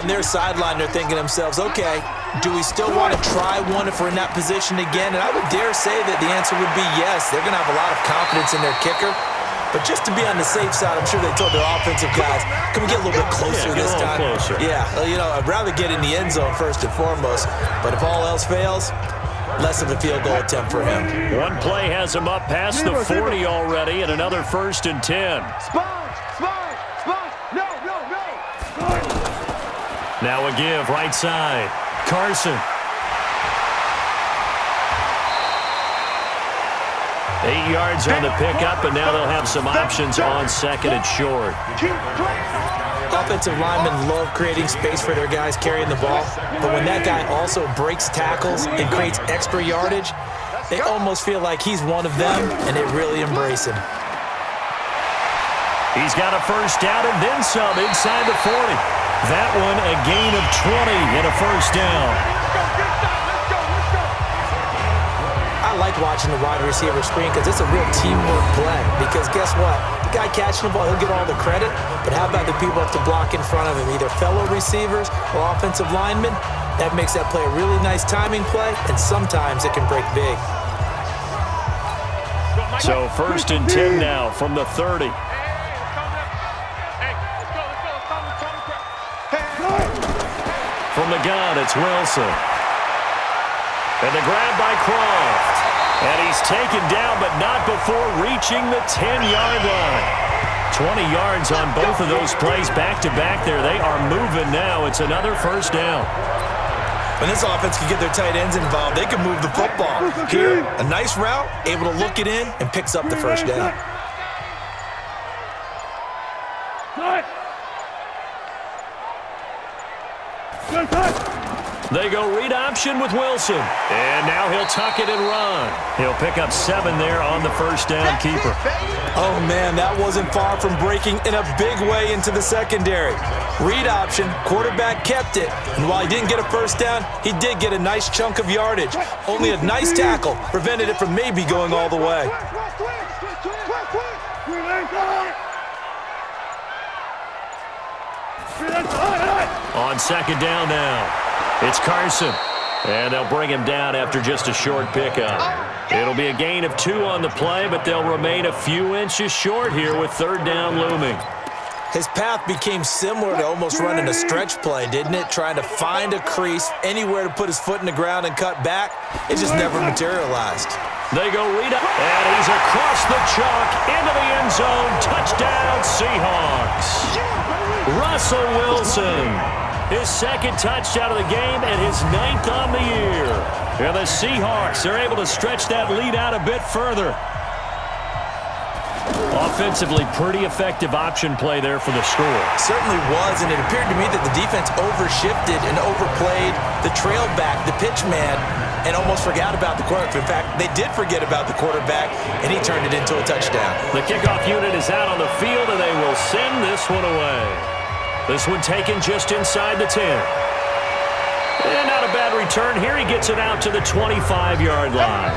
On their sideline, they're thinking to themselves, okay, do we still want to try one if we're in that position again? And I would dare say that the answer would be yes. They're going to have a lot of confidence in their kicker. But just to be on the safe side, I'm sure they told their offensive guys, can we get a little bit closer this time? Closer. Yeah, I'd rather get in the end zone first and foremost. But if all else fails, less of a field goal attempt for him. One play has him up past the 40 already, and another 1st and 10. Now a give, right side. Carson. 8 yards on the pickup, and now they'll have some options on 2nd and short. Offensive linemen love creating space for their guys carrying the ball, but when that guy also breaks tackles and creates extra yardage, they almost feel like he's one of them, and they really embrace him. He's got a 1st down and then some inside the 40. That one a gain of 20 and a 1st down. I like watching the wide receiver screen because it's a real teamwork play. Because guess what? The guy catching the ball, he'll get all the credit. But how about the people have to block in front of him, either fellow receivers or offensive linemen? That makes that play a really nice timing play, and sometimes it can break big. So 1st and 10 now from the 30. From the gun, it's Wilson. And the grab by Croft. And he's taken down, but not before reaching the 10-yard line. 20 yards on both of those plays back-to-back there. They are moving now. It's another 1st down. When this offense can get their tight ends involved, they can move the football. Here, a nice route, able to look it in, and picks up the 1st down. They go read option with Wilson. And now he'll tuck it and run. He'll pick up 7 there on the 1st down keeper. Oh, man, that wasn't far from breaking in a big way into the secondary. Read option, quarterback kept it. And while he didn't get a 1st down, he did get a nice chunk of yardage. Only a nice tackle prevented it from maybe going all the way. On 2nd down now. It's Carson, and they'll bring him down after just a short pickup. It'll be a gain of 2 on the play, but they'll remain a few inches short here with 3rd down looming. His path became similar to almost running a stretch play, didn't it? Trying to find a crease, anywhere to put his foot in the ground and cut back. It just never materialized. They go read up, and he's across the chalk into the end zone. Touchdown, Seahawks. Russell Wilson. His 2nd touchdown of the game and his 9th on the year. And the Seahawks are able to stretch that lead out a bit further. Offensively, pretty effective option play there for the score. Certainly was, and it appeared to me that the defense overshifted and overplayed the trail back, the pitch man, and almost forgot about the quarterback. In fact, they did forget about the quarterback, and he turned it into a touchdown. The kickoff unit is out on the field, and they will send this one away. This one taken just inside the 10. And not a bad return here. He gets it out to the 25-yard line.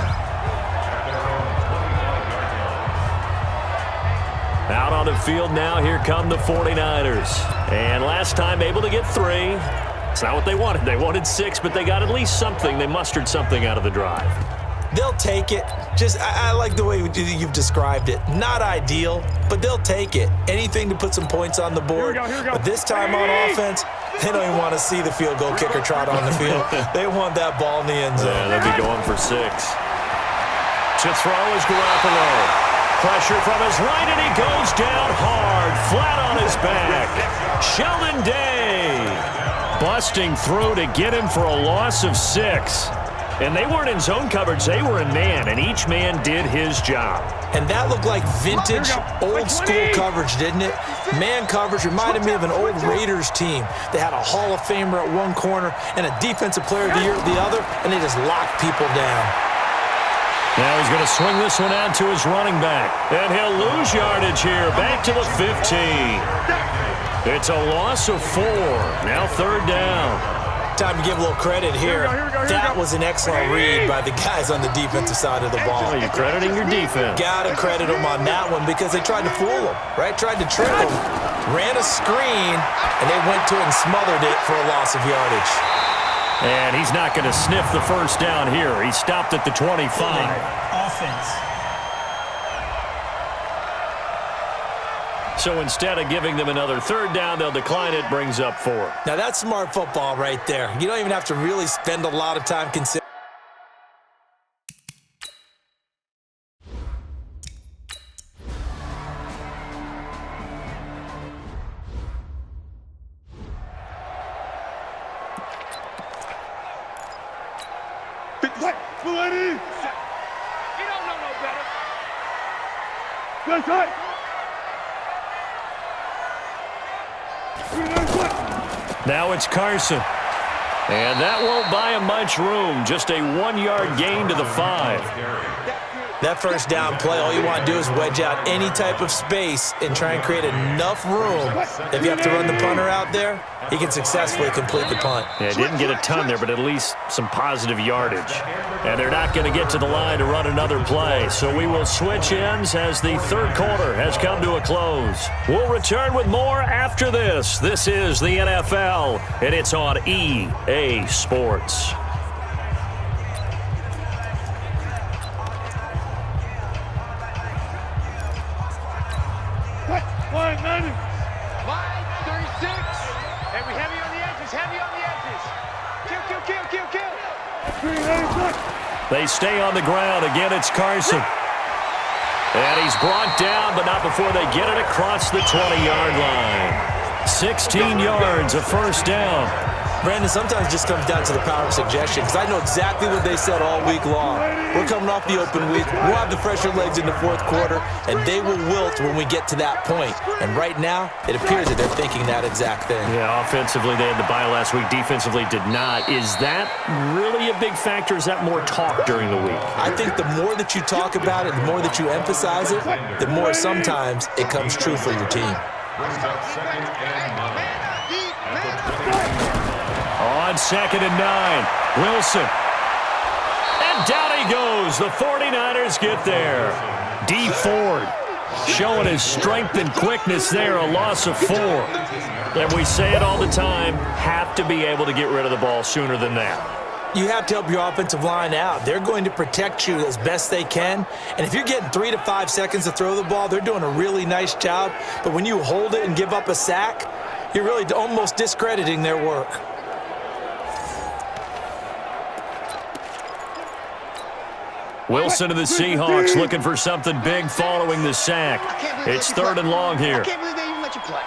Out on the field now, here come the 49ers. And last time able to get 3. It's not what they wanted. They wanted 6, but they got at least something. They mustered something out of the drive. They'll take it. I like the way you've described it. Not ideal, but they'll take it. Anything to put some points on the board. Here we go. But this time on offense, they don't even want to see the field goal kicker trot on the field. They want that ball in the end zone. Yeah, they'll be going for 6. To throw is Garoppolo. Pressure from his right, and he goes down hard, flat on his back. Sheldon Day busting through to get him for a loss of 6. And they weren't in zone coverage. They were in man, and each man did his job. And that looked like vintage, old-school coverage, didn't it? Man coverage reminded me of an old Raiders team. They had a Hall of Famer at one corner and a Defensive Player of the Year at the other, and they just locked people down. Now he's going to swing this one out to his running back. And he'll lose yardage here, back to the 15. It's a loss of 4. Now 3rd down. Time to give a little credit here. That was an excellent read by the guys on the defensive side of the ball. Well, you're crediting your defense. Got to credit them on that one because they tried to fool them, right? Tried to trick them. ran a screen, and they went to it and smothered it for a loss of yardage. And he's not going to sniff the first down here. He stopped at the 25. Offense. So instead of giving them another third down, they'll decline it, brings up 4. Now that's smart football right there. You don't even have to really spend a lot of time considering. You don't know no better. Now it's Carson. And that won't buy him much room. Just a 1-yard gain to the 5. That first down play, all you want to do is wedge out any type of space and try and create enough room. If you have to run the punter out there, he can successfully complete the punt. Yeah, didn't get a ton there, but at least some positive yardage. And they're not going to get to the line to run another play. So we will switch ends as the third quarter has come to a close. We'll return with more after this. This is the NFL, and it's on EA Sports. Line 36. And we heavy on the edges, heavy on the edges. Kill. They stay on the ground. Again, it's Carson. And he's brought down, but not before they get it across the 20-yard line. 16 yards, a first down. Brandon, sometimes it just comes down to the power of suggestion, because I know exactly what they said all week long. We're coming off the open week. We'll have the fresher legs in the fourth quarter, and they will wilt when we get to that point. And right now, it appears that they're thinking that exact thing. Yeah, offensively, they had the bye last week. Defensively, did not. Is that really a big factor? Is that more talk during the week? I think the more that you talk about it, the more that you emphasize it, the more sometimes it comes true for your team. On 2nd and 9, Wilson. And down he goes. The 49ers get there. D. Ford showing his strength and quickness there, a loss of 4. And we say it all the time, have to be able to get rid of the ball sooner than that. You have to help your offensive line out. They're going to protect you as best they can. And if you're getting 3 to 5 seconds to throw the ball, they're doing a really nice job. But when you hold it and give up a sack, you're really almost discrediting their work. Wilson of the Seahawks looking for something big following the sack. It's 3rd and long here. I can't believe they even let you play.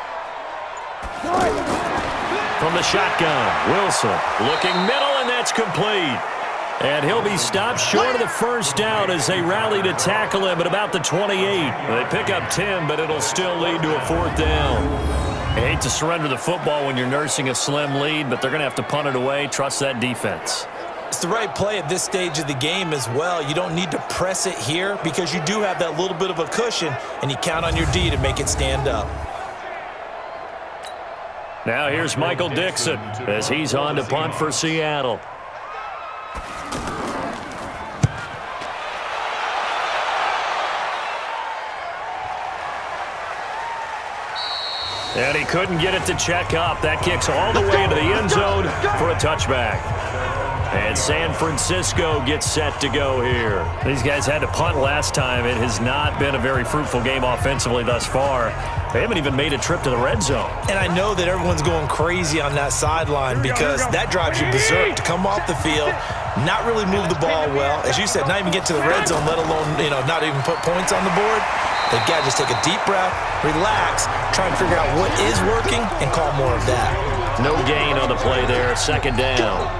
From the shotgun, Wilson looking middle, and that's complete. And he'll be stopped short of the first down as they rally to tackle him at about the 28. They pick up 10, but it'll still lead to a 4th down. I hate to surrender the football when you're nursing a slim lead, but they're going to have to punt it away. Trust that defense. It's the right play at this stage of the game as well. You don't need to press it here because you do have that little bit of a cushion, and you count on your D to make it stand up. Now here's Michael Dixon as he's on to punt for Seattle. And he couldn't get it to check up. That kicks all the way into the end zone for a touchback. And San Francisco gets set to go here. These guys had to punt last time. It has not been a very fruitful game offensively thus far. They haven't even made a trip to the red zone. And I know that everyone's going crazy on that sideline because that drives you berserk to come off the field, not really move the ball well. As you said, not even get to the red zone, let alone, not even put points on the board. They've got to just take a deep breath, relax, try and figure out what is working, and call more of that. No gain on the play there, 2nd down.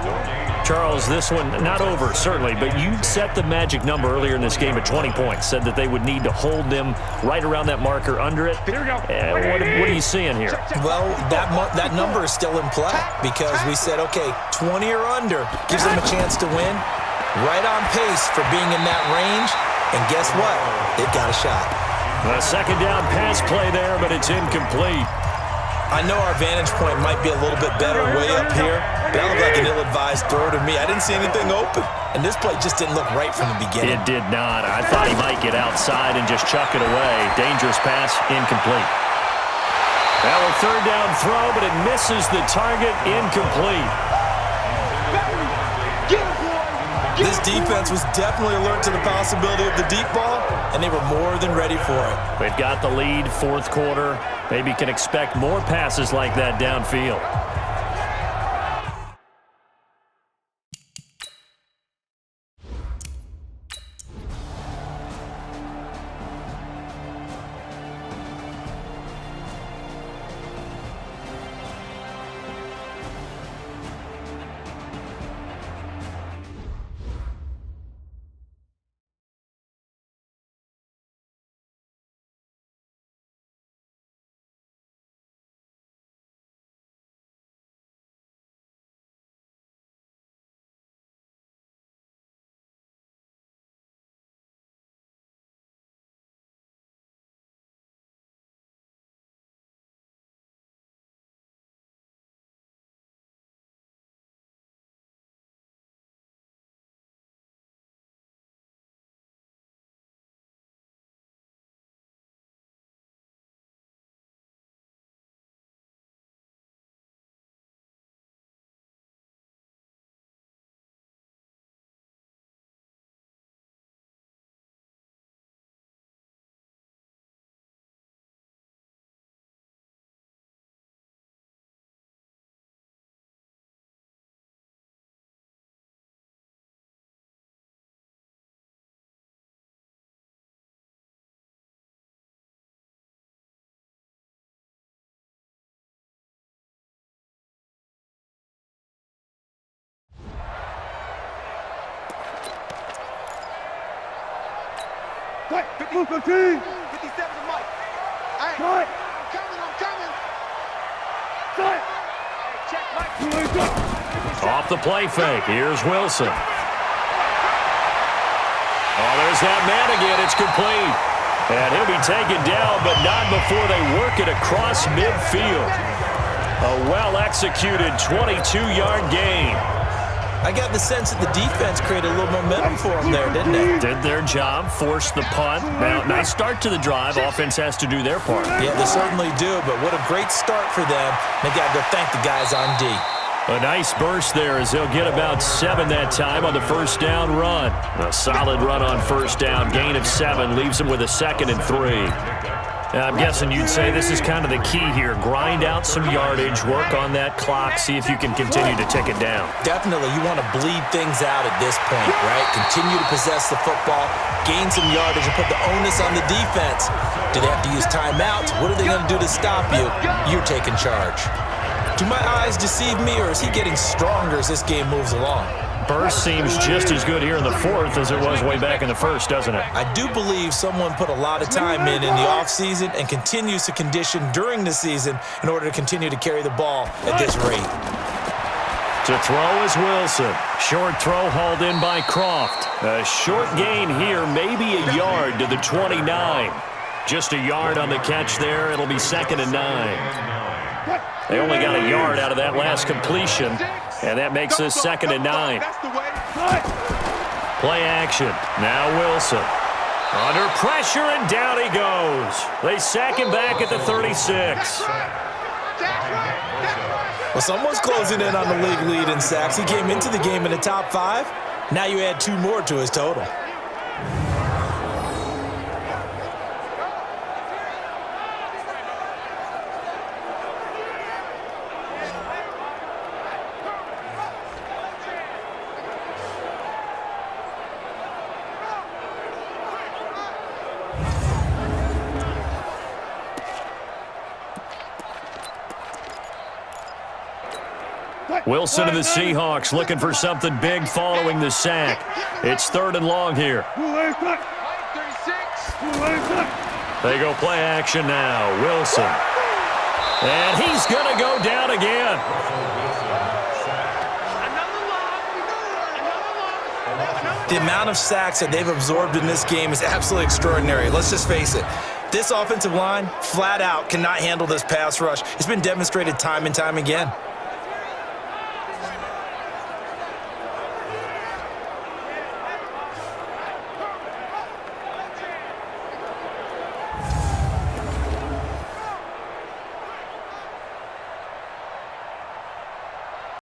Charles, this one not over, certainly, but you set the magic number earlier in this game at 20 points, said that they would need to hold them right around that marker under it. Here we go. What are you seeing here? Well, that number is still in play because we said, okay, 20 or under gives them a chance to win. Right on pace for being in that range, and guess what? They've got a shot. A 2nd down pass play there, but it's incomplete. I know our vantage point might be a little bit better way up here, but that looked like an ill-advised throw to me. I didn't see anything open, and this play just didn't look right from the beginning. It did not. I thought he might get outside and just chuck it away. Dangerous pass, incomplete. Now a third down throw, but it misses the target, incomplete. This defense was definitely alert to the possibility of the deep ball, and they were more than ready for it. They've got the lead, fourth quarter. Maybe can expect more passes like that downfield. Cut! 15! 57 to Mike. Hey, I'm coming. Cut! Check Mike. Off the play fake. Here's Wilson. Oh, there's that man again. It's complete. And he'll be taken down, but not before they work it across midfield. A well-executed 22-yard gain. I got the sense that the defense created a little momentum for them there, didn't they? Did their job, forced the punt. Now, nice start to the drive. Offense has to do their part. Yeah, they certainly do, but what a great start for them. They got to go thank the guys on D. A nice burst there as they'll get about 7 that time on the first down run. A solid run on first down. Gain of 7 leaves them with a 2nd and 3. I'm guessing you'd say this is kind of the key here. Grind out some yardage, work on that clock, see if you can continue to tick it down. Definitely. You want to bleed things out at this point, right? Continue to possess the football, gain some yardage, and put the onus on the defense. Do they have to use timeouts? What are they going to do to stop you? You're taking charge. Do my eyes deceive me, or is he getting stronger as this game moves along? Burst seems just as good here in the fourth as it was way back in the first, doesn't it? I do believe someone put a lot of time in the offseason and continues to condition during the season in order to continue to carry the ball at this rate. To throw is Wilson. Short throw hauled in by Croft. A short gain here, maybe a yard to the 29. Just a yard on the catch there. It'll be 2nd and 9. They only got a yard out of that last completion, and that makes this 2nd and 9. Play action. Now Wilson. Under pressure, and down he goes. They sack him back at the 36. Well, someone's closing in on the league lead in sacks. He came into the game in the top 5. Now you add 2 more to his total. Wilson and the Seahawks looking for something big following the sack. It's 3rd and long here. They go play action now. Wilson. And he's going to go down again. The amount of sacks that they've absorbed in this game is absolutely extraordinary. Let's just face it. This offensive line, flat out, cannot handle this pass rush. It's been demonstrated time and time again.